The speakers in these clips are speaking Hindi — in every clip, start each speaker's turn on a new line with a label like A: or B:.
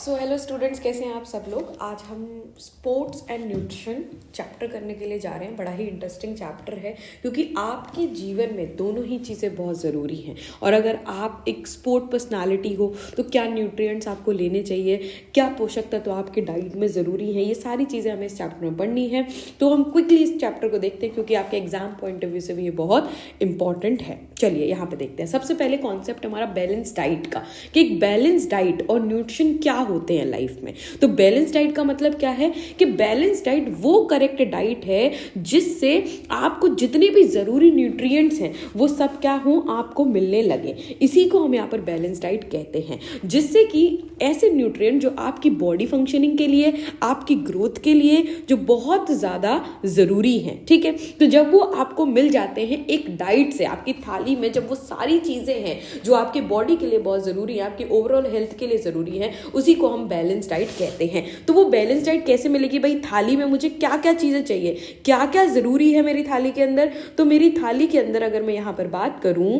A: सो हेलो स्टूडेंट्स, कैसे हैं आप सब लोग। आज हम स्पोर्ट्स एंड न्यूट्रिशन चैप्टर करने के लिए जा रहे हैं। बड़ा ही इंटरेस्टिंग चैप्टर है क्योंकि आपके जीवन में दोनों ही चीज़ें बहुत ज़रूरी हैं। और अगर आप एक स्पोर्ट पर्सनालिटी हो तो क्या न्यूट्रिएंट्स आपको लेने चाहिए, क्या पोषक तत्व आपकी डाइट में ज़रूरी है, ये सारी चीज़ें हमें इस चैप्टर में पढ़नी है। तो हम क्विकली इस चैप्टर को देखते हैं क्योंकि आपके एग्जाम पॉइंट ऑफ व्यू से भी ये बहुत इंपॉर्टेंट है। चलिए यहाँ पे देखते हैं। सबसे पहले कॉन्सेप्ट हमारा बैलेंस डाइट का, कि एक बैलेंस डाइट और न्यूट्रिशन क्या होते हैं लाइफ में। तो बैलेंस डाइट का मतलब क्या है कि बैलेंस डाइट वो करेक्ट डाइट है जिससे आपको जितने भी जरूरी न्यूट्रिएंट्स हैं वो सब क्या हो, आपको मिलने लगे। इसी को हम यहाँ पर बैलेंस डाइट कहते हैं, जिससे कि ऐसे न्यूट्रिएंट जो आपकी बॉडी फंक्शनिंग के लिए, आपकी ग्रोथ के लिए जो बहुत ज्यादा जरूरी हैं, ठीक है। तो जब वो आपको मिल जाते हैं एक डाइट से, आपकी थाली में जब वो सारी चीजें हैं जो आपके बॉडी के लिए बहुत जरूरी है, आपकी ओवरऑल हेल्थ के लिए जरूरी है, उसी को हम बैलेंस डाइट कहते हैं। तो वो बैलेंस डाइट कैसे मिलेगी भाई, थाली में मुझे क्या क्या चीजें चाहिए, क्या क्या जरूरी है मेरी थाली के अंदर। तो मेरी थाली के अंदर अगर मैं यहां पर बात करूं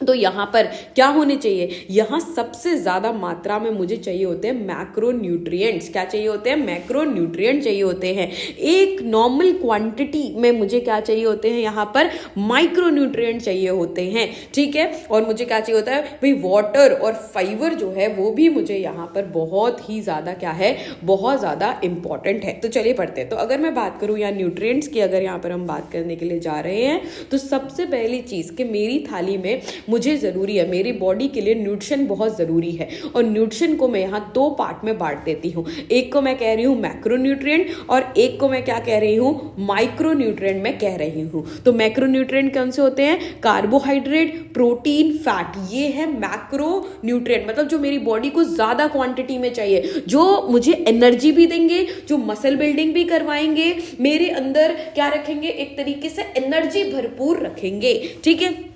A: तो यहाँ पर क्या होने चाहिए, यहाँ सबसे ज्यादा मात्रा में मुझे चाहिए होते हैं मैक्रो न्यूट्रिएंट्स। क्या चाहिए होते हैं, मैक्रो न्यूट्रिएंट चाहिए होते हैं। एक नॉर्मल क्वांटिटी में मुझे क्या चाहिए होते हैं, यहाँ पर माइक्रो न्यूट्रिएंट चाहिए होते हैं, ठीक है। और मुझे क्या चाहिए होता है भाई, वाटर और फाइबर जो है वो भी मुझे यहाँ पर बहुत ही ज्यादा क्या है, बहुत ज्यादा इंपॉर्टेंट है। तो चलिए पढ़ते हैं। तो अगर मैं बात करूँ यहाँ न्यूट्रिएंट्स की, अगर यहाँ पर हम बात करने के लिए जा रहे हैं तो सबसे पहली चीज कि मेरी थाली में मुझे जरूरी है, मेरी बॉडी के लिए न्यूट्रिशन बहुत जरूरी है। और न्यूट्रिशन को मैं यहाँ दो पार्ट में बांट देती हूँ। एक को मैं कह रही हूँ मैक्रो न्यूट्रिएंट और एक को मैं क्या कह रही हूँ, माइक्रो न्यूट्रिएंट मैं कह रही हूँ। तो मैक्रो न्यूट्रिएंट कौन से होते हैं, कार्बोहाइड्रेट, प्रोटीन, फैट, ये है मैक्रो न्यूट्रिएंट। मतलब जो मेरी बॉडी को ज्यादा क्वांटिटी में चाहिए, जो मुझे एनर्जी भी देंगे, जो मसल बिल्डिंग भी करवाएंगे, मेरे अंदर क्या रखेंगे, एक तरीके से एनर्जी भरपूर रखेंगे, ठीक है।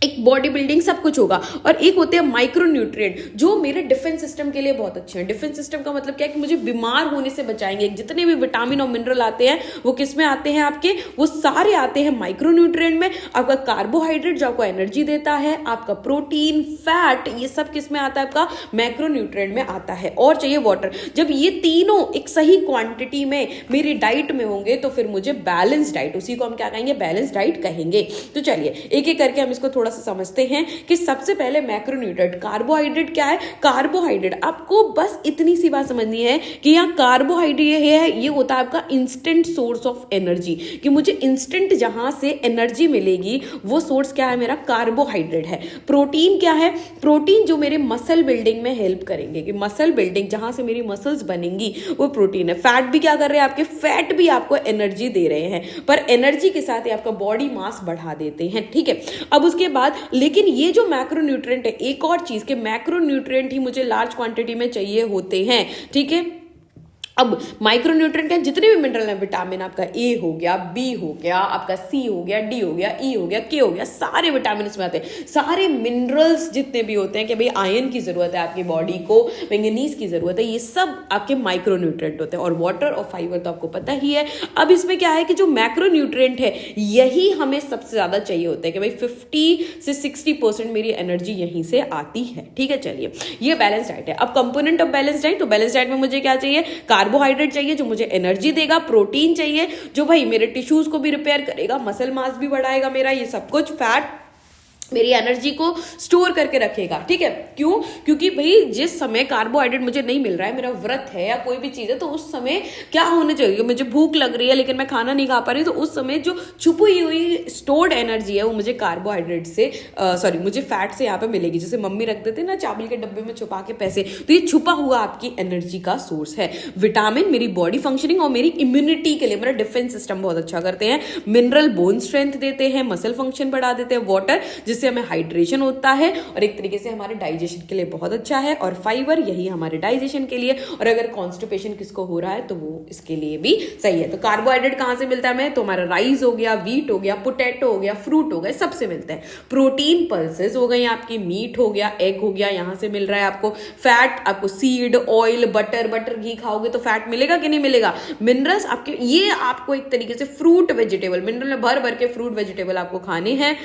A: एक बॉडी बिल्डिंग सब कुछ होगा। और एक होते हैं माइक्रो न्यूट्रिएंट जो मेरे डिफेंस सिस्टम के लिए बहुत अच्छे हैं। डिफेंस सिस्टम का मतलब क्या है कि मुझे बीमार होने से बचाएंगे। जितने भी विटामिन और मिनरल आते हैं वो किस में आते हैं, आपके वो सारे आते हैं माइक्रो न्यूट्रिएंट में। आपका कार्बोहाइड्रेट जो आपको एनर्जी देता है, आपका प्रोटीन, फैट, ये सब किस में आता है, आपका मैक्रो न्यूट्रिएंट में आता है। और चाहिए वाटर। जब ये तीनों एक सही क्वांटिटी में मेरी डाइट में होंगे तो फिर मुझे बैलेंस डाइट, उसी को हम क्या कहेंगे, बैलेंस डाइट कहेंगे। तो चलिए एक एक करके हम इसको थोड़ा सा समझते हैं कि सबसे पहले मैक्रोन्यूट्रिएंट। कार्बोहाइड्रेट क्या है, कार्बोहाइड्रेट आपको बस इतनी सी बात समझनी है कि यहाँ कार्बोहाइड्रेट है, ये होता है आपका इंस्टेंट सोर्स ऑफ एनर्जी, कि मुझे इंस्टेंट जहां से एनर्जी मिलेगी वो सोर्स क्या है, मेरा कार्बोहाइड्रेट है। प्रोटीन क्या है, प्रोटीन जो मेरे मसल बिल्डिंग में हेल्प करेंगे, कि मसल बिल्डिंग जहां से मेरी मसल्स बनेंगी वो प्रोटीन है। फैट भी क्या कर रहे हैं, आपके फैट भी आपको एनर्जी दे रहे हैं, पर एनर्जी के साथ ही आपका बॉडी मास बढ़ा देते हैं, ठीक है। अब उसके बाद लेकिन ये जो मैक्रोन्यूट्रिएंट है, एक और चीज के मैक्रोन्यूट्रिएंट ही मुझे लार्ज क्वांटिटी में चाहिए होते हैं, ठीक है। अब माइक्रोन्यूट्रिएंट है, जितने भी मिनरल है, विटामिन आपका ए हो गया, बी हो गया, आपका सी हो गया, डी हो गया, ई हो गया, के हो गया, सारे विटामिन इसमें आते हैं। सारे मिनरल्स जितने भी होते हैं कि भाई आयरन की जरूरत है आपकी बॉडी को, मैंगनीज की जरूरत है, ये सब आपके माइक्रोन्यूट्रिएंट होते हैं। और वाटर और फाइबर तो आपको पता ही है। अब इसमें क्या है कि जो मैक्रोन्यूट्रिएंट है यही हमें सबसे ज्यादा चाहिए होता है, कि भाई 50 से 60% मेरी एनर्जी यहीं से आती है, ठीक है। चलिए ये बैलेंस डाइट है। अब कंपोनेंट ऑफ बैलेंस डाइट, तो बैलेंस डाइट में मुझे क्या चाहिए, कार्बोहाइड्रेट चाहिए जो मुझे एनर्जी देगा, प्रोटीन चाहिए जो भाई मेरे टिश्यूज को भी रिपेयर करेगा, मसल मास भी बढ़ाएगा मेरा, ये सब कुछ, फैट मेरी एनर्जी को स्टोर करके रखेगा, ठीक है। क्यों, क्योंकि भाई जिस समय कार्बोहाइड्रेट मुझे नहीं मिल रहा है, मेरा व्रत है या कोई भी चीज है, तो उस समय क्या होने चाहिए, मुझे भूख लग रही है लेकिन मैं खाना नहीं खा पा रही, तो उस समय जो छुपी हुई स्टोर्ड एनर्जी है वो मुझे कार्बोहाइड्रेट से मुझे फैट से यहाँ पे मिलेगी। जैसे मम्मी रख देते ना चावल के डब्बे में छुपा के पैसे, तो ये छुपा हुआ आपकी एनर्जी का सोर्स है। विटामिन मेरी बॉडी फंक्शनिंग और मेरी इम्यूनिटी के लिए, मेरा डिफेंस सिस्टम बहुत अच्छा करते हैं। मिनरल बोन स्ट्रेंथ देते हैं, मसल फंक्शन बढ़ा देते हैं। वाटर जिससे हमें हाइड्रेशन होता है और एक तरीके से हमारे डाइजेशन के लिए बहुत अच्छा है। और फाइबर यही हमारे डाइजेशन के लिए, और अगर कॉन्स्टिपेशन किसको हो रहा है तो वो इसके लिए भी सही है। तो कार्बोहाइड्रेट कहां से मिलता है हमें, तो हमारा राइस हो गया, व्हीट हो गया, पोटैटो हो गया, फ्रूट हो गया, सबसे मिलता है। प्रोटीन पल्सेस हो गई आपकी, मीट हो गया, एग हो गया, यहां से मिल रहा है आपको। फैट आपको सीड, ऑयल, बटर घी खाओगे तो फैट मिलेगा कि नहीं मिलेगा। मिनरल्स आपके, ये आपको एक तरीके से फ्रूट वेजिटेबल, मिनरल भर भर के फ्रूट वेजिटेबल आपको खाने हैं।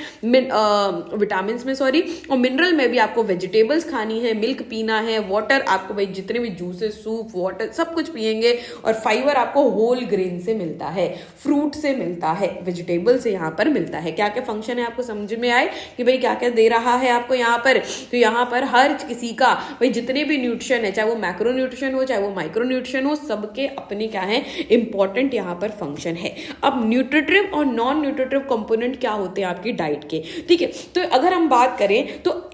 A: विटामिन में सॉरी, और मिनरल में भी आपको वेजिटेबल्स खानी है, मिल्क पीना है, वाटर आपको भाई जितने भी जूसेस, सूप, वाटर सब कुछ पियेंगे, और फाइबर आपको होल ग्रेन से मिलता है, फ्रूट से मिलता है, वेजिटेबल से यहाँ पर मिलता है। क्या क्या फंक्शन है आपको समझ में आए कि भाई क्या क्या दे रहा है आपको यहाँ पर। तो यहाँ पर हर किसी का भाई जितने भी न्यूट्रिशन है, चाहे वो मैक्रो न्यूट्रिशन हो चाहे वो माइक्रो न्यूट्रिशन हो, सबके अपने क्या है इंपॉर्टेंट यहाँ पर फंक्शन है। अब न्यूट्रिटिव और नॉन न्यूट्रिटिव कंपोनेंट क्या होते हैं आपकी डाइट के, ठीक है। तो अगर हम बात करें तो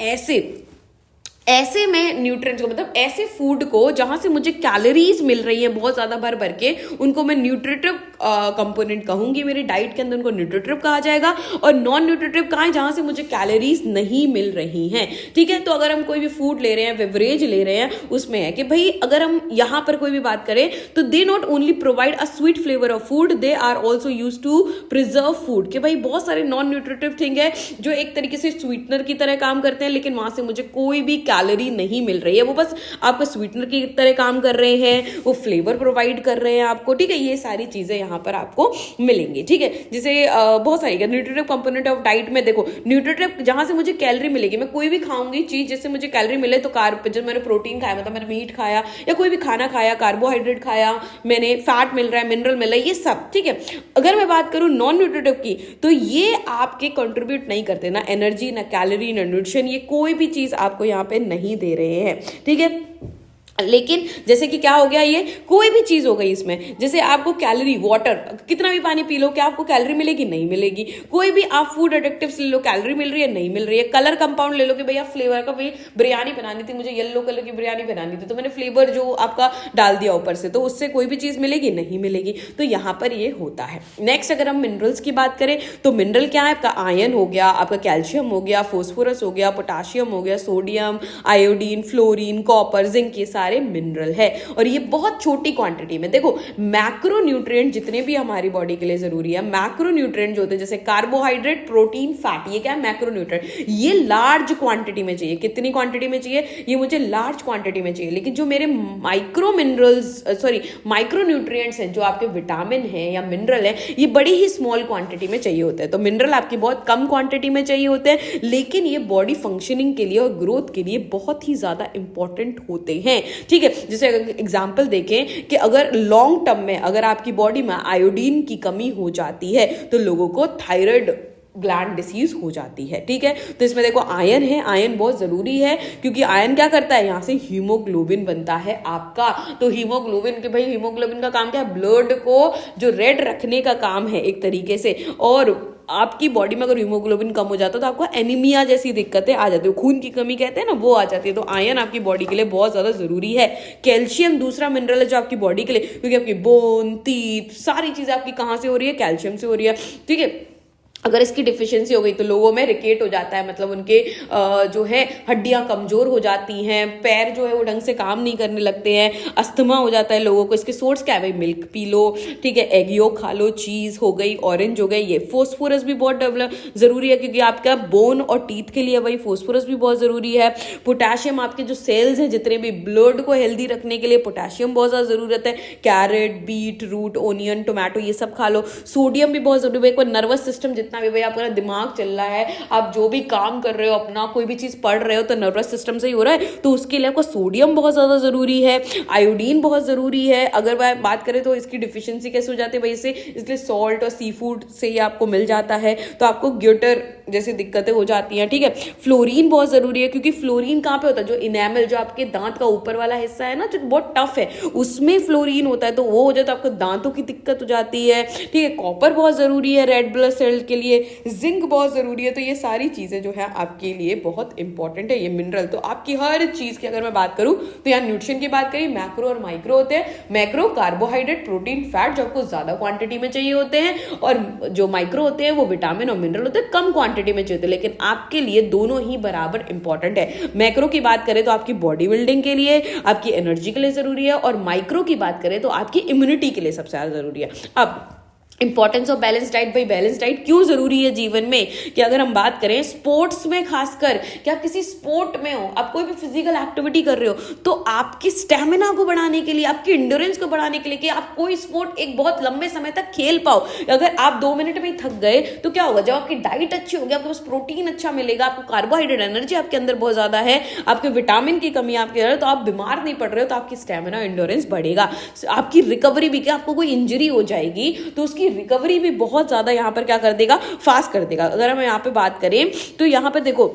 A: ऐसे में न्यूट्रिएंट्स को, मतलब ऐसे फूड को जहां से मुझे कैलोरीज मिल रही है बहुत ज्यादा भर भर के, उनको मैं न्यूट्रिटिव कंपोनेंट कहूंगी मेरी डाइट के अंदर, उनको न्यूट्रिटिव कहा जाएगा। और नॉन न्यूट्रिटिव कहाँ है, जहां से मुझे कैलोरीज नहीं मिल रही हैं, ठीक है। तो अगर हम कोई भी फूड ले रहे हैं, बेवरेज ले रहे हैं, उसमें है कि भाई अगर हम यहाँ पर कोई भी बात करें तो they not only provide a sweet flavour of food, they are also use to preserve food. कि भाई बहुत सारे नॉन न्यूट्रिटिव थिंग है जो एक तरीके से स्वीटनर की तरह काम करते हैं, लेकिन वहां से मुझे कोई भी कैलोरी नहीं मिल रही है, वो बस आपको स्वीटनर की तरह काम कर रहे हैं, वो फ्लेवर प्रोवाइड कर रहे हैं आपको, ठीक है। ये सारी चीजें यहाँ पर आपको मिलेंगी, ठीक है। जैसे बहुत सारी न्यूट्रिटिव कंपोनेंट ऑफ डाइट में देखो, न्यूट्रिटिव जहां से मुझे कैलोरी मिलेगी, मैं कोई भी खाऊंगी चीज जिससे मुझे कैलोरी मिले, तो जब मैंने प्रोटीन खाया, मतलब मैंने मीट खाया या कोई भी खाना खाया, कार्बोहाइड्रेट खाया, मैंने फैट मिल रहा है, मिनरल मिल रहा है, ये सब, ठीक है। अगर मैं बात करूं नॉन न्यूट्रिटिव की, तो ये आपके कंट्रीब्यूट नहीं करते ना एनर्जी, ना कैलोरी, ना न्यूट्रिशन, ये कोई भी चीज आपको यहाँ पे नहीं दे रहे हैं, ठीक है। लेकिन जैसे कि क्या हो गया, ये कोई भी चीज हो गई इसमें, जैसे आपको कैलोरी, वाटर, कितना भी पानी पी लो, क्या आपको कैलोरी मिलेगी? नहीं मिलेगी। कोई भी आप फूड एडिक्टिव्स ले लो, कैलोरी मिल रही है? नहीं मिल रही है। कलर कंपाउंड ले लो कि भैया फ्लेवर का, भाई बिरयानी बनानी थी मुझे, येलो कलर की बिरयानी बनानी थी, तो मैंने फ्लेवर जो आपका डाल दिया ऊपर से, तो उससे कोई भी चीज मिलेगी? नहीं मिलेगी। तो यहाँ पर ये होता है। नेक्स्ट अगर हम मिनरल्स की बात करें तो मिनरल क्या है आपका, आयरन हो गया, आपका कैल्शियम हो गया, फोस्फोरस हो गया, पोटाशियम हो गया, sodium, iodine, fluorine, copper, zinc, ये सारे मिनरल है। और ये बहुत छोटी क्वांटिटी में। देखो मैक्रो न्यूट्रिएंट जितने भी हमारी बॉडी के लिए जरूरी है, मैक्रो न्यूट्रिएंट जो होते हैं जैसे कार्बोहाइड्रेट, प्रोटीन, फैट, ये क्या है मैक्रो न्यूट्रिएंट, ये लार्ज क्वांटिटी में चाहिए। कितनी क्वांटिटी में चाहिए? ये मुझे लार्ज क्वांटिटी में चाहिए। लेकिन जो मेरे माइक्रो मिनरल्स माइक्रो न्यूट्रिएंट्स हैं, जो आपके विटामिन है या मिनरल है, ये बड़ी ही स्मॉल क्वांटिटी में चाहिए होते हैं। तो मिनरल आपकी बहुत कम क्वांटिटी में चाहिए होते हैं, लेकिन ये बॉडी फंक्शनिंग के लिए और ग्रोथ के लिए बहुत ही ज्यादा इंपॉर्टेंट होते हैं, ठीक है। जैसे अगर एग्जांपल देखें कि अगर लॉन्ग टर्म में अगर आपकी बॉडी में आयोडीन की कमी हो जाती है तो लोगों को थायराइड ग्लैंड डिसीज हो जाती है, ठीक है। तो इसमें देखो आयरन है, आयरन बहुत जरूरी है, क्योंकि आयरन क्या करता है, यहां से हीमोग्लोबिन बनता है आपका। तो हीमोग्लोबिन के भाई, हीमोग्लोबिन का काम क्या है, ब्लड को जो रेड रखने का काम है एक तरीके से। और आपकी बॉडी में अगर हीमोग्लोबिन कम हो जाता है तो आपको एनीमिया जैसी दिक्कतें आ जाती है, खून की कमी कहते हैं ना, वो आ जाती है। तो आयरन आपकी बॉडी के लिए बहुत ज्यादा जरूरी है। कैल्शियम दूसरा मिनरल है जो आपकी बॉडी के लिए, क्योंकि आपकी बोन, टीथ, सारी चीजें आपकी कहां से हो रही है, कैल्शियम से हो रही है, ठीक है। अगर इसकी डिफिशियंसी हो गई तो लोगों में रिकेट हो जाता है, मतलब उनके जो है हड्डियां कमजोर हो जाती हैं, पैर जो है वो ढंग से काम नहीं करने लगते हैं, अस्थमा हो जाता है लोगों को। इसके सोर्स क्या है भाई, मिल्क पी लो, ठीक है, एग योक खा लो, चीज हो गई, ऑरेंज हो गए। ये फोस्फोरस भी बहुत जरूरी है, क्योंकि आपका बोन और टीथ के लिए भाई फोस्फोरस भी बहुत जरूरी है। पोटेशियम, आपके जो सेल्स हैं जितने भी, ब्लड को हेल्दी रखने के लिए पोटेशियम बहुत ज्यादा जरूरत है। Carrot, beetroot, onion, tomato, ये सब खा लो। सोडियम भी बहुत जरूरी है। एक नर्वस सिस्टम जितना भी भाई आपका दिमाग चल रहा है, आप जो भी काम कर रहे हो, अपना कोई भी चीज पढ़ रहे हो, तो नर्वस सिस्टम से ही हो रहा है, तो उसके लिए आपको सोडियम बहुत ज्यादा जरूरी है। आयोडीन बहुत जरूरी है। अगर बात करें तो इसकी डिफिशियंसी कैसे हो जाती है भाई इससे, इसलिए सॉल्ट और सी फूड से ही आपको मिल जाता है, तो आपको ग्यूटर जैसी दिक्कतें हो जाती हैं, ठीक है। फ्लोरीन बहुत जरूरी है, क्योंकि फ्लोरीन कहाँ पे होता है, जो इनेमल, जो आपके दांत का ऊपर वाला हिस्सा है ना, जो बहुत टफ है, उसमें फ्लोरीन होता है, तो वो हो जाए तो आपको दांतों की दिक्कत हो जाती है, ठीक है। कॉपर बहुत जरूरी है रेड ब्लड सेल के लिए, जिंक बहुत जरूरी है। तो ये सारी चीजें जो है आपके लिए बहुत इंपॉर्टेंट है, ये मिनरल। तो आपकी हर चीज की अगर मैं बात करूं तो यहाँ न्यूट्रिशन की बात करी, मैक्रो और माइक्रो होते हैं। मैक्रो कार्बोहाइड्रेट, प्रोटीन, फैट जो आपको ज्यादा क्वांटिटी में चाहिए होते हैं, और जो माइक्रो होते हैं वो विटामिन और मिनरल होते हैं, कम क्वांटिटी में चाहिए होते हैं। लेकिन आपके लिए दोनों ही बराबर इंपॉर्टेंट है। मैक्रो की बात करें तो आपकी बॉडी बिल्डिंग के लिए, आपकी एनर्जी के लिए जरूरी है, और माइक्रो की बात करें तो आपकी इम्यूनिटी के लिए सबसे ज्यादा जरूरी है। अब इंपॉर्टेंस ऑफ बैलेंस डाइट। भाई बैलेंस डाइट क्यों जरूरी है जीवन में, कि अगर हम बात करें स्पोर्ट्स में, खासकर कि आप किसी स्पोर्ट में हो, आप कोई भी फिजिकल एक्टिविटी कर रहे हो, तो आपकी स्टेमिना को बढ़ाने के लिए, आपकी इंड्योरेंस को बढ़ाने के लिए, कि आप कोई स्पोर्ट एक बहुत लंबे समय तक खेल पाओ। अगर आप 2 मिनट में ही थक गए तो क्या होगा, जब आपकी डाइट अच्छी होगी, आपके पास प्रोटीन अच्छा मिलेगा, आपको कार्बोहाइड्रेट एनर्जी आपके अंदर बहुत ज्यादा है, आपके विटामिन की कमी आपके अंदर, तो आप बीमार नहीं पड़ रहे हो, तो आपकी स्टेमिना इंड्योरेंस बढ़ेगा, आपकी रिकवरी भी, क्या आपको कोई इंजरी हो जाएगी तो उसकी रिकवरी भी बहुत ज्यादा यहाँ पर क्या कर देगा, फास्ट कर देगा। अगर हम यहाँ पे बात करें तो यहाँ पे देखो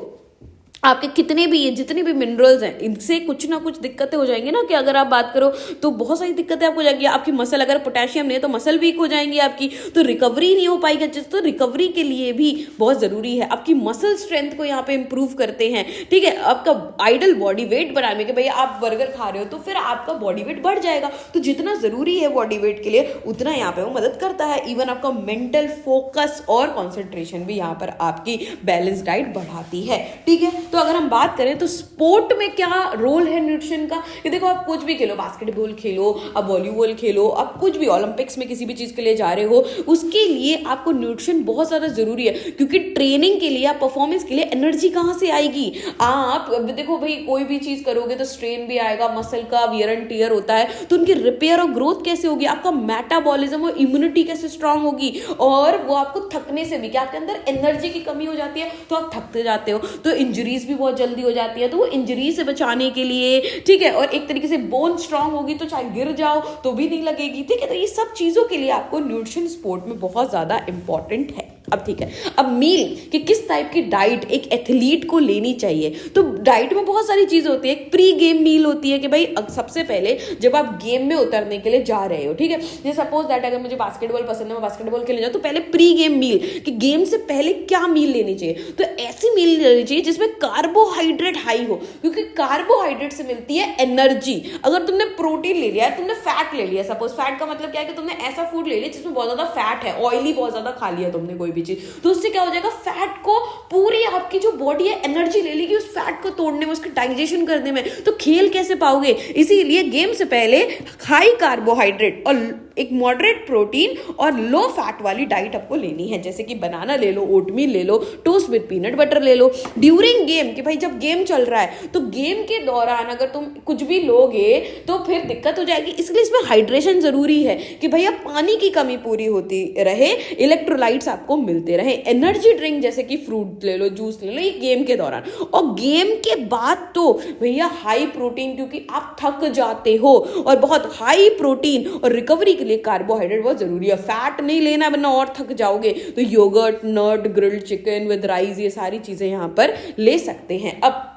A: आपके कितने भी, जितने भी मिनरल्स हैं, इनसे कुछ ना कुछ दिक्कतें हो जाएंगी ना, कि अगर आप बात करो तो बहुत सारी दिक्कतें आपको हो जाएंगी। आपकी मसल, अगर पोटेशियम नहीं है तो मसल वीक हो जाएंगी आपकी, तो रिकवरी नहीं हो पाएगी अच्छे से। तो रिकवरी के लिए भी बहुत जरूरी है, आपकी मसल स्ट्रेंथ को यहाँ पे इंप्रूव करते हैं, ठीक है। आपका आइडल बॉडी वेट बढ़ाने के, भाई आप बर्गर खा रहे हो तो फिर आपका बॉडी वेट बढ़ जाएगा, तो जितना जरूरी है बॉडी वेट के लिए उतना यहाँ पे वो मदद करता है। इवन आपका मेंटल फोकस और कॉन्सेंट्रेशन भी यहाँ पर आपकी बैलेंस डाइट बढ़ाती है, ठीक है। तो अगर हम बात करें तो स्पोर्ट में क्या रोल है न्यूट्रिशन का, कि देखो आप कुछ भी खेलो, बास्केटबॉल खेलो, आप वॉलीबॉल खेलो, आप कुछ भी ओलंपिक्स में किसी भी चीज के लिए जा रहे हो, उसके लिए आपको न्यूट्रिशन बहुत ज्यादा जरूरी है, क्योंकि ट्रेनिंग के लिए, परफॉर्मेंस के लिए एनर्जी कहां से आएगी। आप देखो भाई कोई भी चीज करोगे तो स्ट्रेन भी आएगा, मसल का वियर एंड टियर होता है, तो उनकी रिपेयर और ग्रोथ कैसे होगी, आपका मेटाबॉलिज्म और इम्यूनिटी कैसे स्ट्रांग होगी, और वो आपको थकने से भी, क्या आपके अंदर एनर्जी की कमी हो जाती है तो आप थकते जाते हो, तो इंजरीज भी बहुत जल्दी हो जाती है, तो वो इंजरी से बचाने के लिए, ठीक है। और एक तरीके से बोन स्ट्रांग होगी तो चाहे गिर जाओ तो भी नहीं लगेगी, ठीक है। तो ये सब चीजों के लिए आपको न्यूट्रिशन स्पोर्ट में बहुत ज्यादा इंपॉर्टेंट है। अब ठीक है, अब मील, कि किस टाइप की डाइट एक एथलीट को लेनी चाहिए, तो डाइट में बहुत सारी चीजें होती है। एक प्री गेम मील होती है, कि भाई सबसे पहले जब आप गेम में उतरने के लिए जा रहे हो, ठीक है, जैसे सपोज दैट अगर मुझे बास्केटबॉल पसंद है, मैं बास्केटबॉल खेलने जाऊँ, तो पहले प्री गेम मील, कि गेम से पहले क्या मील लेनी चाहिए, तो ऐसी मील लेनी चाहिए जिसमें कार्बोहाइड्रेट हाई हो, क्योंकि कार्बोहाइड्रेट से मिलती है एनर्जी। अगर तुमने प्रोटीन ले लिया है, तुमने फैट ले लिया, सपोज फैट का मतलब क्या है, कि तुमने ऐसा फूड ले लिया जिसमें बहुत ज्यादा फैट है, ऑयली बहुत ज्यादा खा लिया तुमने कोई भी चीज, तो उससे क्या हो जाएगा, फैट को पूरी आपकी जो बॉडी है एनर्जी ले लेगी उस फैट को तोड़ने में, उसके डाइजेशन करने में, तो खेल कैसे पाओगे। इसीलिए गेम से पहले हाई कार्बोहाइड्रेट और एक मॉडरेट प्रोटीन और लो फैट वाली डाइट आपको लेनी है, जैसे कि बनाना ले लो, ओटमील ले लो, टोस्ट विद पीनट बटर ले लो। ड्यूरिंग गेम, कि भाई जब गेम चल रहा है तो गेम के दौरान अगर तुम कुछ भी लोगे तो फिर दिक्कत हो जाएगी, इसलिए इसमें हाइड्रेशन जरूरी है, कि भैया पानी की कमी पूरी होती रहे, इलेक्ट्रोलाइट्स आपको मिलते रहे। एनर्जी ड्रिंक जैसे कि फ्रूट ले लो, जूस ले लो, ये गेम के दौरान। और गेम के बाद तो भैया हाई प्रोटीन, क्योंकि आप थक जाते हो, और बहुत हाई प्रोटीन और रिकवरी के लिए कार्बोहाइड्रेट बहुत जरूरी है, फैट नहीं लेना वरना और थक जाओगे, तो yoghurt, nut, grilled chicken with rice, ये सारी चीजें यहां पर ले सकते हैं। अब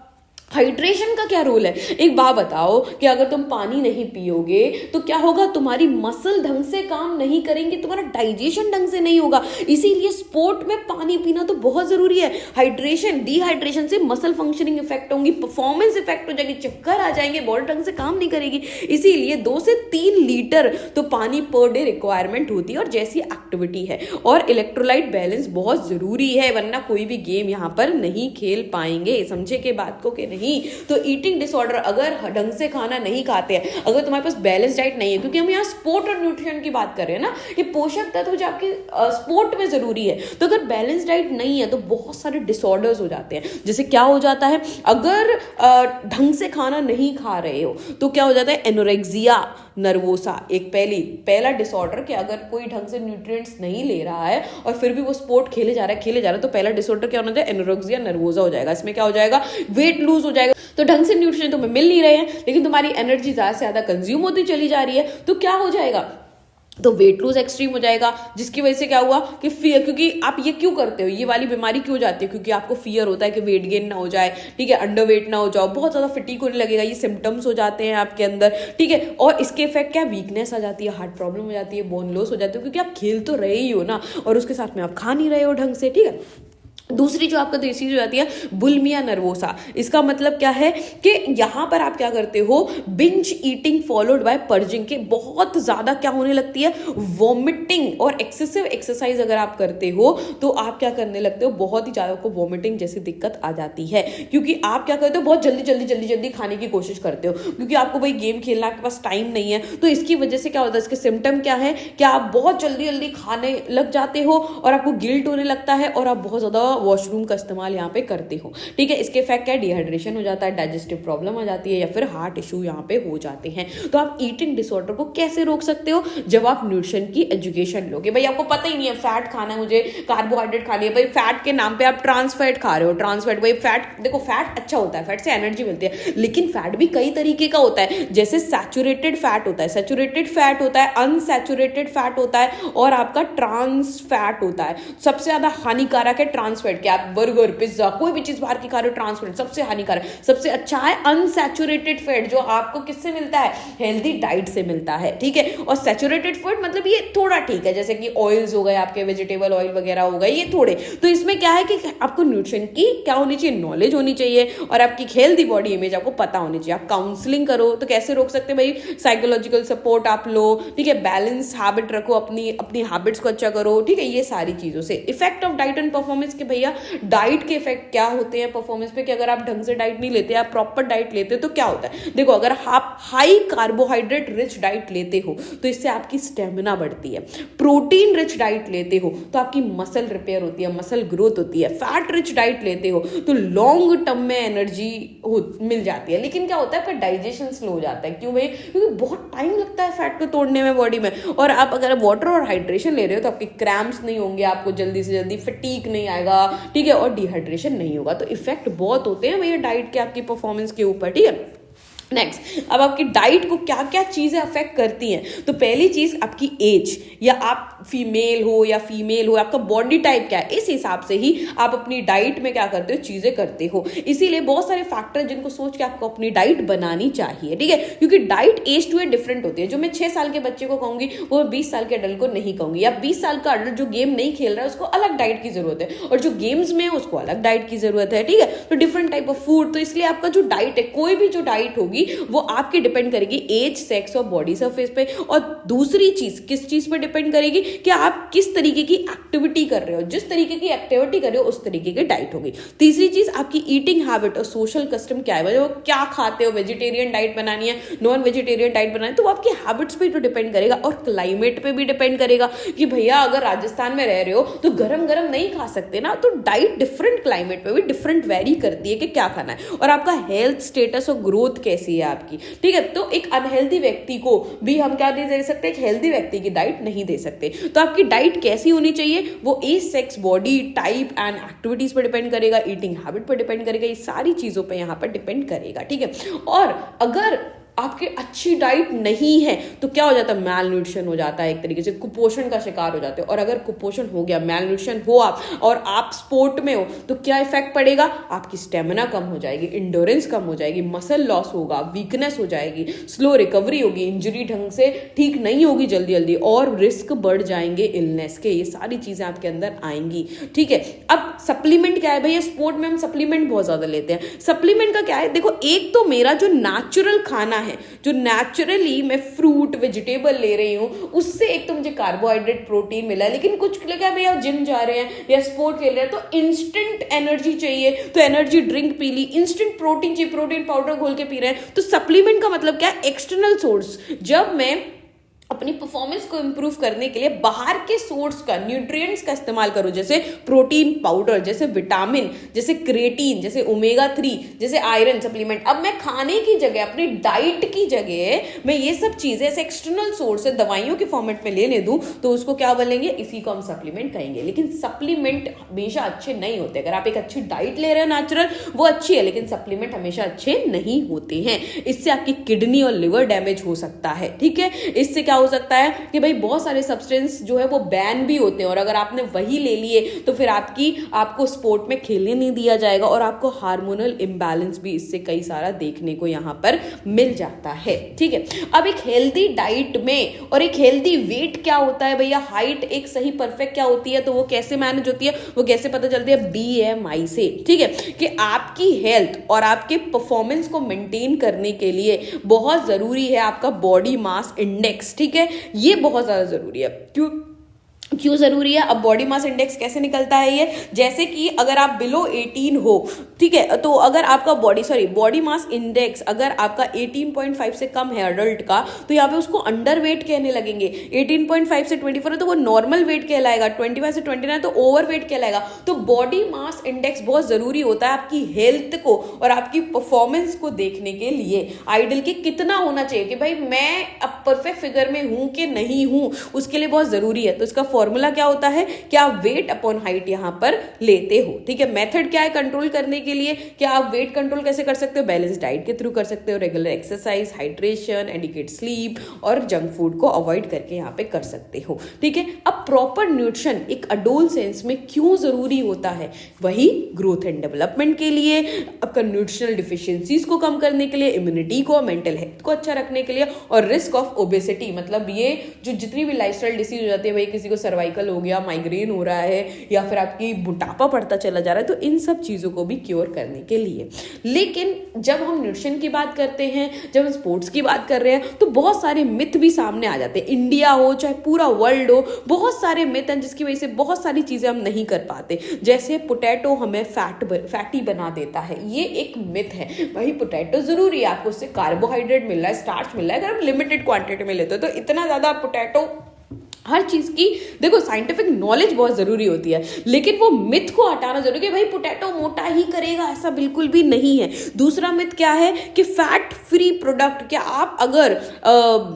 A: हाइड्रेशन का क्या रोल है, एक बात बताओ, कि अगर तुम पानी नहीं पियोगे तो क्या होगा, तुम्हारी मसल ढंग से काम नहीं करेंगे, तुम्हारा डाइजेशन ढंग से नहीं होगा, इसीलिए स्पोर्ट में पानी पीना तो बहुत जरूरी है। हाइड्रेशन, डिहाइड्रेशन से मसल फंक्शनिंग इफेक्ट होंगी, परफॉर्मेंस इफेक्ट हो जाएगी, चक्कर आ जाएंगे, बॉडी ढंग से काम नहीं करेगी, इसीलिए 2 से 3 लीटर तो पानी पर डे रिक्वायरमेंट होती है, और जैसी एक्टिविटी है। और इलेक्ट्रोलाइट बैलेंस बहुत जरूरी है, वरना कोई भी गेम यहाँ पर नहीं खेल पाएंगे, समझे के बात को, नहीं तो ईटिंग डिसऑर्डर, अगर ढंग से खाना नहीं खाते हैं, अगर तुम्हारे पास बैलेंस डाइट नहीं है, क्योंकि हम यहाँ स्पोर्ट और न्यूट्रिशन की बात कर रहे हैं ना, ये पोषक तत्व जो आपके स्पोर्ट में जरूरी है, तो अगर बैलेंस डाइट नहीं है तो बहुत सारे डिसऑर्डर्स हो जाते हैं। जैसे क्या हो जाता है, अगर ढंग से खाना नहीं खा रहे हो तो क्या हो जाता है, एनोरेक्सिया नर्वोसा, एक पहला डिसऑर्डर, कि अगर कोई ढंग से न्यूट्रिएंट्स नहीं ले रहा है और फिर भी वो स्पोर्ट खेले जा रहा है, तो पहला डिसऑर्डर क्या होना चाहिए, एनोरेक्सिया नर्वोसा हो जाएगा। इसमें क्या हो जाएगा, वेट लूज हो जाएगा, तो ढंग से न्यूट्रिशन तुम्हें मिल नहीं रहे हैं, लेकिन तुम्हारी एनर्जी ज्यादा से ज्यादा कंज्यूम होती चली जा रही है, तो क्या हो जाएगा, तो वेट लूज एक्सट्रीम हो जाएगा, जिसकी वजह से क्या हुआ कि फियर, क्योंकि आप ये क्यों करते हो, ये वाली बीमारी क्यों जाती है, क्योंकि आपको फियर होता है कि वेट गेन ना हो जाए, ठीक है, अंडर वेट ना हो जाओ, बहुत ज्यादा फटीग होने लगेगा, ये सिम्टम्स हो जाते हैं आपके अंदर, ठीक है। और इसके इफेक्ट क्या, वीकनेस आ जाती है, हार्ट प्रॉब्लम हो जाती है, बोन लॉस हो जाती है, क्योंकि आप खेल तो रहे ही हो ना, और उसके साथ में आप खा नहीं रहे हो ढंग से, ठीक है। दूसरी जो आपका डिसीज हो जाती है बुलिमिया नर्वोसा, इसका मतलब क्या है कि यहां पर आप क्या करते हो, binge eating followed by purging, के बहुत ज्यादा क्या होने लगती है, वॉमिटिंग, और एक्सेसिव एक्सरसाइज अगर आप करते हो तो आप क्या करने लगते हो, बहुत ही ज्यादा आपको वॉमिटिंग जैसी दिक्कत आ जाती है, क्योंकि आप क्या करते हो, बहुत जल्दी जल्दी जल्दी जल्दी खाने की कोशिश करते हो, क्योंकि आपको भाई गेम खेलना, आपके पास टाइम नहीं है, तो इसकी वजह से क्या होता है, इसके सिम्टम क्या है कि आप बहुत जल्दी जल्दी खाने लग जाते हो और आपको गिल्ट होने लगता है और आप बहुत ज्यादा वॉशरूम का इस्तेमाल यहाँ पे करते हो, ठीक है। इसके इफेक्ट क्या है, डिहाइड्रेशन हो जाता है, डाइजेस्टिव प्रॉब्लम आ जाती है, या फिर हार्ट इशू यहाँ पे हो जाते हैं। तो आप ईटिंग डिसऑर्डर को कैसे रोक सकते हो, जब आप न्यूट्रिशन की एजुकेशन लोगे। भाई आपको पता ही नहीं है फैट खाना है, मुझे कार्बोहाइड्रेट खानी है, भाई फैट के नाम पे आप ट्रांस फैट खा रहे हो, ट्रांस फैट, भाई फैट देखो, फैट अच्छा होता है, फैट से एनर्जी मिलती है, लेकिन फैट भी कई तरीके का होता है, जैसे सैचुरेटेड फैट होता है, सैचुरेटेड फैट होता है, अनसैचुरेटेड फैट होता है, और आपका ट्रांस फैट होता है। सबसे ज्यादा हानिकारक है ट्रांस फैट, क्या आप बर्गर, पिज्जा, कोई भी चीज बाहर की खा रहे हो, ट्रांस फैट सबसे हानिकारक। सबसे अच्छा है अनसैचुरेटेड फैट, जो आपको किससे मिलता है, हेल्दी डाइट से मिलता है, ठीक है। और सैचुरेटेड फैट मतलब ये थोड़ा ठीक है, जैसे कि ऑयल्स हो गए आपके, वेजिटेबल ऑयल वगैरह हो गए, ये थोड़े। तो इसमें क्या है कि आपको न्यूट्रिशन की क्या होनी चाहिए, नॉलेज होनी चाहिए, और आपकी हेल्दी बॉडी इमेज आपको पता होनी चाहिए। आप काउंसलिंग करो तो कैसे रोक सकते हैं भाई, साइकोलॉजिकल सपोर्ट आप लो, ठीक है, बैलेंस हैबिट रखो, अपनी अपनी हैबिट्स को अच्छा करो, ठीक है, ये सारी चीजों से। Effect of diet and performance के भैया, डाइट के इफेक्ट क्या होते हैं परफॉर्मेंस पे, कि अगर आप ढंग से डाइट नहीं लेते, आप प्रॉपर डाइट लेते हो तो क्या होता है, देखो अगर आप हाई कार्बोहाइड्रेट रिच डाइट लेते हो तो इससे आपकी स्टेमिना बढ़ती है, प्रोटीन रिच डाइट लेते हो तो आपकी मसल रिपेयर होती है, मसल ग्रोथ होती है, फैट रिच डाइट लेते हो तो लॉन्ग टर्म में एनर्जी मिल जाती है, लेकिन क्या होता है आपका डाइजेशन स्लो हो जाता है। क्यों भाई, क्योंकि बहुत टाइम लगता है फैट को तोड़ने में बॉडी में, और आप अगर वाटर और हाइड्रेशन ले रहे हो तो आपके क्रैम्प्स नहीं होंगे, आपको जल्दी से जल्दी फटीग नहीं आएगा, ठीक है, और डिहाइड्रेशन नहीं होगा। तो इफेक्ट बहुत होते हैं भैया डाइट के आपकी परफॉर्मेंस के ऊपर, ठीक है। नेक्स्ट, अब आपकी डाइट को क्या क्या चीजें अफेक्ट करती हैं, तो पहली चीज आपकी एज, या आप फीमेल हो या फीमेल हो, आपका बॉडी टाइप क्या है, इस हिसाब से ही आप अपनी डाइट में क्या करते हो, चीजें करते हो। इसीलिए बहुत सारे फैक्टर जिनको सोच के आपको अपनी डाइट बनानी चाहिए, ठीक है, क्योंकि diet age to age different होती है। जो मैं 6 साल के बच्चे को कहूंगी वो 20 साल के अडल्ट को नहीं कहूंगी, या 20 साल का अडल्ट जो गेम नहीं खेल रहा है उसको अलग डाइट की जरूरत है, और जो गेम्स में है उसको अलग डाइट की जरूरत है, ठीक है। तो डिफरेंट टाइप ऑफ फूड, तो इसलिए आपका जो डाइट है, कोई भी जो डाइट होगी वो आपकी डिपेंड करेगी एज, सेक्स और बॉडी सरफेस पे। और दूसरी चीज किस चीज पे डिपेंड करेगी, कि आप किस तरीके की एक्टिविटी कर रहे हो, जिस तरीके की एक्टिविटी कर रहे हो उस तरीके की डाइट होगी। तीसरी चीज आपकी ईटिंग हैबिट और सोशल कस्टम क्या है, वो क्या खाते हो, वेजिटेरियन डाइट बनानी है, नॉन वेजिटेरियन डाइट बनानी है, तो आपकी हैबिट्स पे तो डिपेंड करेगा, और क्लाइमेट पे भी डिपेंड करेगा कि भैया अगर राजस्थान में रह रहे हो तो गरम गरम नहीं खा सकते ना, तो डाइट डिफरेंट क्लाइमेट पे भी डिफरेंट वेरी करती है कि क्या खाना है, और आपका हेल्थ स्टेटस और ग्रोथ कैसी है आपकी, ठीक है। तो एक अनहेल्दी व्यक्ति को भी हम क्या दे सकते हैं, एक हेल्दी व्यक्ति की डाइट नहीं दे सकते। तो आपकी डाइट कैसी होनी चाहिए, वो age, sex, body type and activities पर डिपेंड करेगा, ईटिंग हैबिट पर डिपेंड करेगा, ये सारी चीजों पे यहाँ पर डिपेंड करेगा, ठीक है। और अगर आपकी अच्छी डाइट नहीं है तो क्या हो जाता है, मैल न्यूट्रिशन हो जाता है, एक तरीके से कुपोषण का शिकार हो जाते हो। और अगर कुपोषण हो गया, मैल न्यूट्रिशन हो आप, और आप स्पोर्ट में हो, तो क्या इफेक्ट पड़ेगा, आपकी स्टेमिना कम हो जाएगी, इंडोरेंस कम हो जाएगी, मसल लॉस होगा, वीकनेस हो जाएगी, स्लो रिकवरी होगी, इंजरी ढंग से ठीक नहीं होगी जल्दी जल्दी, और रिस्क बढ़ जाएंगे इलनेस के, ये सारी चीजें आपके अंदर आएंगी, ठीक है। अब सप्लीमेंट क्या है भैया, स्पोर्ट में हम सप्लीमेंट बहुत ज्यादा लेते हैं। सप्लीमेंट का क्या है, देखो एक तो मेरा जो नेचुरल खाना है, जो नेचुरली मैं फ्रूट वेजिटेबल ले रही हूं, उससे एक तो मुझे कार्बोहाइड्रेट प्रोटीन मिला है, लेकिन कुछ क्या भैया जिम जा रहे हैं या स्पोर्ट खेल रहे हैं तो इंस्टेंट एनर्जी चाहिए, तो एनर्जी ड्रिंक पी ली, इंस्टेंट प्रोटीन चाहिए, प्रोटीन पाउडर घोल के पी रहे हैं। तो सप्लीमेंट का मतलब क्या है, एक्सटर्नल सोर्स। जब मैं अपनी परफॉर्मेंस को इंप्रूव करने के लिए बाहर के सोर्स का, न्यूट्रिएंट्स का इस्तेमाल करूं, जैसे प्रोटीन पाउडर, जैसे विटामिन, जैसे क्रिएटिन, जैसे ओमेगा 3, जैसे आयरन सप्लीमेंट, अब मैं खाने की जगह, अपनी डाइट की जगह मैं ये सब चीजें ऐसे एक्सटर्नल सोर्स से दवाइयों के फॉर्मेट में लेने दूं, तो उसको क्या बोलेंगे, इसी को हम सप्लीमेंट कहेंगे। लेकिन सप्लीमेंट हमेशा अच्छे नहीं होते। अगर आप एक अच्छी डाइट ले रहे हो नेचुरल, वो अच्छी है, लेकिन सप्लीमेंट हमेशा अच्छे नहीं होते हैं। इससे आपकी किडनी और लिवर डैमेज हो सकता है, ठीक है। इससे क्या हो सकता है कि भाई बहुत सारे सब्सटेंस जो है वो बैन भी होते हैं, और अगर आपने वही ले लिए तो फिर आपको स्पोर्ट में खेलने नहीं दिया जाएगा, और आपको हार्मोनल इम्बैलेंस भी इससे कई सारा देखने को यहाँ पर मिल जाता है। ठीक है, अब एक हेल्दी डाइट में और एक हेल्दी वेट क्या होता है भैया, हाइट एक सही परफेक्ट क्या होती है, तो वो कैसे मैनेज होती है, वो कैसे पता चलती है, BMI से। ठीक है, कि आपकी हेल्थ और आपके परफॉर्मेंस को मेंटेन करने के लिए बहुत जरूरी है आपका बॉडी मास इंडेक्स। ठीक है, ये बहुत ज्यादा जरूरी है। क्यों जरूरी है? अब बॉडी मास इंडेक्स कैसे निकलता है ये, जैसे कि अगर आप बिलो 18 हो, ठीक है, तो अगर आपका बॉडी मास इंडेक्स अगर आपका 18.5 से कम है अडल्ट का, तो यहाँ पे उसको अंडर वेट कहने लगेंगे। 18.5 से 24 है तो वो नॉर्मल वेट कहलाएगा, 25 से 29 तो ओवर वेट कहलाएगा। तो बॉडी मास इंडेक्स बहुत जरूरी होता है आपकी हेल्थ को और आपकी परफॉर्मेंस को देखने के लिए। आइडल के कितना होना चाहिए कि भाई मैं अब परफेक्ट फिगर में हूं कि नहीं हूं, उसके लिए बहुत जरूरी है। तो इसका फॉर्मूला क्या होता है कि आप वेट अपॉन हाइट यहां पर लेते हो। ठीक है, मेथड क्या है कंट्रोल करने के लिए, कि आप वेट कंट्रोल कैसे कर सकते हो, बैलेंस डाइट के थ्रू कर सकते हो, regular exercise, hydration, adequate sleep और जंक फूड को अवॉइड करके यहाँ पे कर सकते हो। ठीक है, अब प्रॉपर न्यूट्रिशन एक अडोलसेंस में क्यों जरूरी होता है, वही ग्रोथ एंड डेवलपमेंट के लिए, आपका न्यूट्रिशनल डिफिशियंसीज को कम करने के लिए, इम्यूनिटी को, मेंटल हेल्थ को अच्छा रखने के लिए, और रिस्क ऑफ ओबेसिटी, मतलब ये जो जितनी भी लाइफस्टाइल डिसीज हो जाती है, भाई किसी को सर्वाइकल हो गया, माइग्रेन हो रहा है, या फिर आपकी मोटापा बढ़ता चला जा रहा है, तो इन सब चीजों को भी क्योर करने के लिए। लेकिन जब हम न्यूट्रिशन की बात करते हैं, जब हम स्पोर्ट्स की बात कर रहे हैं, तो बहुत सारे मिथ भी सामने आ जाते हैं। इंडिया हो चाहे पूरा वर्ल्ड हो, बहुत सारे मिथ हैं जिसकी वजह से बहुत सारी चीजें हम नहीं कर पाते। जैसे पोटैटो हमें फैटी बना देता है, ये एक मिथ है। भाई पोटैटो जरूरी है, आपको उससे कार्बोहाइड्रेट मिल रहा है, स्टार्च मिल रहा है, अगर आप लिमिटेड क्वांटिटी में लेते हो तो इतना ज्यादा पोटैटो, हर चीज की देखो साइंटिफिक नॉलेज बहुत जरूरी होती है, लेकिन वो मिथ को हटाना जरूरी है कि भाई पोटैटो मोटा ही करेगा, ऐसा बिल्कुल भी नहीं है। दूसरा मिथ क्या है कि फैट फ्री प्रोडक्ट, क्या आप अगर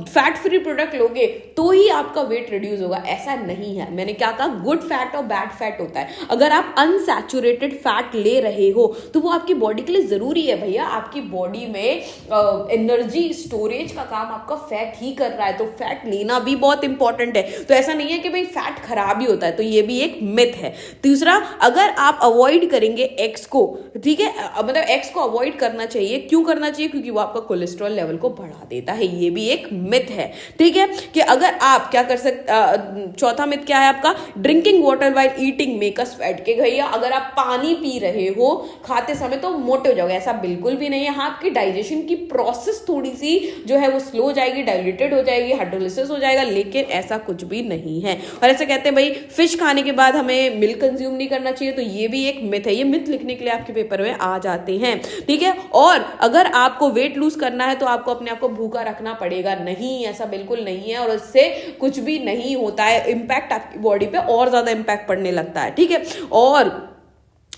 A: फैट फ्री प्रोडक्ट लोगे तो ही आपका वेट रिड्यूस होगा, ऐसा नहीं है। मैंने क्या कहा, गुड फैट और बैड फैट होता है। अगर आप अनसैचुरेटेड फैट ले रहे हो तो वो आपकी बॉडी के लिए जरूरी है भैया। आपकी बॉडी में एनर्जी स्टोरेज का काम आपका फैट ही कर रहा है, तो फैट लेना भी बहुत इंपॉर्टेंट है। तो ऐसा नहीं है कि भाई फैट खराब ही होता है, तो ये भी एक मिथ है। तीसरा, अगर आप अवॉइड करेंगे एग्स को, ठीक है, मतलब एग्स को अवॉइड करना चाहिए। क्यों करना चाहिए? क्योंकि वो आपका कोलेस्ट्रॉल लेवल को बढ़ा देता है, ये भी एक मिथ है। ठीक है, कि अगर आप क्या कर सकते, चौथा मिथ क्या है आपका, drinking water while eating make us fat, के भैया अगर आप पानी पी रहे हो खाते समय तो मोटे हो जाओगे, ऐसा बिल्कुल भी नहीं है। हाँ, आपकी डाइजेशन की प्रोसेस थोड़ी सी जो है वो स्लो हो जाएगी, डाइल्यूटेड हो जाएगी, हाइड्रोलिसिस हो जाएगा, लेकिन ऐसा कुछ भी नहीं है। और ऐसे कहते हैं भाई फिश खाने के बाद हमें मिल्क कंज्यूम नहीं करना चाहिए, तो ये भी एक मिथ है। ये मिथ लिखने के लिए आपके पेपर में आ जाते हैं। ठीक है, और अगर आपको वेट लूज करना है तो आपको अपने आप को भूखा रखना पड़ेगा, नहीं, ऐसा बिल्कुल नहीं है, और इससे कुछ भी नहीं होता है। इंपैक्ट आपकी बॉडी पे और ज्यादा इंपैक्ट पड़ने लगता है। ठीक है, और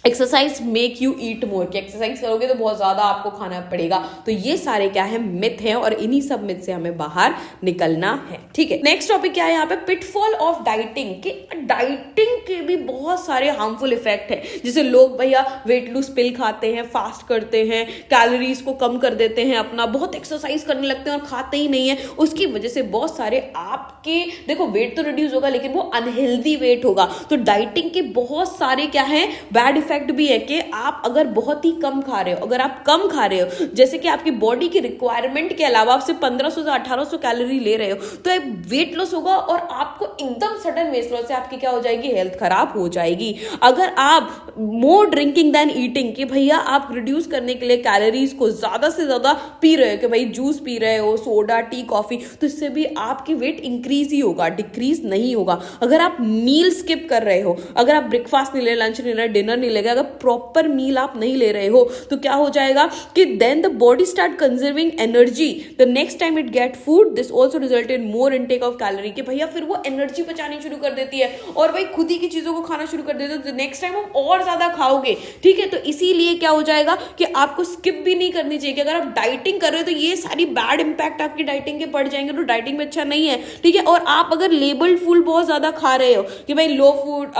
A: एक्सरसाइज मेक यू ईट मोर, कि एक्सरसाइज करोगे तो बहुत ज्यादा आपको खाना पड़ेगा। तो ये सारे क्या है, मिथ हैं, और इन्हीं सब मिथ से हमें बाहर निकलना है। ठीक है, नेक्स्ट टॉपिक क्या है यहाँ पे, पिटफॉल ऑफ डाइटिंग, कि डाइटिंग के भी बहुत सारे हार्मफुल इफेक्ट है। जैसे लोग भैया वेट लूज पिल खाते हैं, फास्ट करते हैं, कैलोरीज को कम कर देते हैं, अपना बहुत एक्सरसाइज करने लगते हैं और खाते ही नहीं है, उसकी वजह से बहुत सारे आपके देखो वेट तो रिड्यूस होगा लेकिन वो अनहेल्दी वेट होगा। तो डाइटिंग के बहुत सारे क्या है, बैड इफेक्ट भी है कि आप अगर बहुत ही कम खा रहे हो, अगर आप कम खा रहे हो, जैसे कि आपकी बॉडी की रिक्वायरमेंट के अलावा आप सिर्फ 1500 से 1800 कैलोरी ले रहे हो, तो एक वेट लॉस होगा और आपको एकदम सडन वेट लॉस से आपकी क्या हो जाएगी, हेल्थ खराब हो जाएगी। अगर आप मोर ड्रिंकिंग देन ईटिंग, कि भैया आप रिड्यूस करने के लिए कैलोरीज को ज्यादा से ज्यादा पी रहे हो, कि भाई जूस पी रहे हो, सोडा, टी, कॉफी, तो इससे भी आपकी वेट इंक्रीज ही होगा, डिक्रीज नहीं होगा। अगर आप मील स्किप कर रहे हो, अगर आप ब्रेकफास्ट नहीं ले रहे, लंच नहीं ले रहे, डिनर नहीं ले रहे, अगर प्रॉपर मील आप नहीं ले रहे हो, तो क्या हो जाएगा कि then the body start conserving energy the next time it get food, this also result in more intake of calorie, कि भैया फिर वो एनर्जी बचानी शुरू कर देती है और भाई खुद ही की चीजों को खाना शुरू कर देते हो, तो नेक्स्ट टाइम हम और ज्यादा खाओगे। ठीक है, तो इसीलिए क्या हो जाएगा कि आपको स्किप भी नहीं करनी चाहिए, कि अगर आप डाइटिंग कर रहे हो तो ये सारी बैड इंपैक्ट आपकी डाइटिंग के पड़ जाएंगे, तो डाइटिंग में अच्छा नहीं है। ठीक है, और आप अगर लेबल्ड फूड बहुत ज्यादा खा रहे हो कि भाई लो फूड,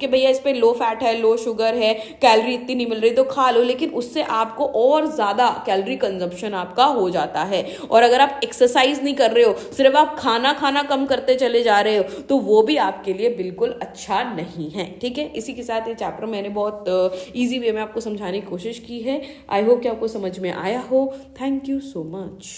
A: कि भैया इस पे लो फैट है, लो शुगर है, है, कैलोरी इतनी नहीं मिल रही तो खा लो, लेकिन उससे आपको और ज़्यादा कैलोरी कंजप्शन आपका हो जाता है। और अगर आप एक्सरसाइज नहीं कर रहे हो, सिर्फ आप खाना खाना कम करते चले जा रहे हो, तो वो भी आपके लिए बिल्कुल अच्छा नहीं है। ठीक है, इसी के साथ ये चैप्टर मैंने बहुत ईजी वे में आपको समझाने की कोशिश की है। आई होप कि आपको समझ में आया हो। Thank you so much.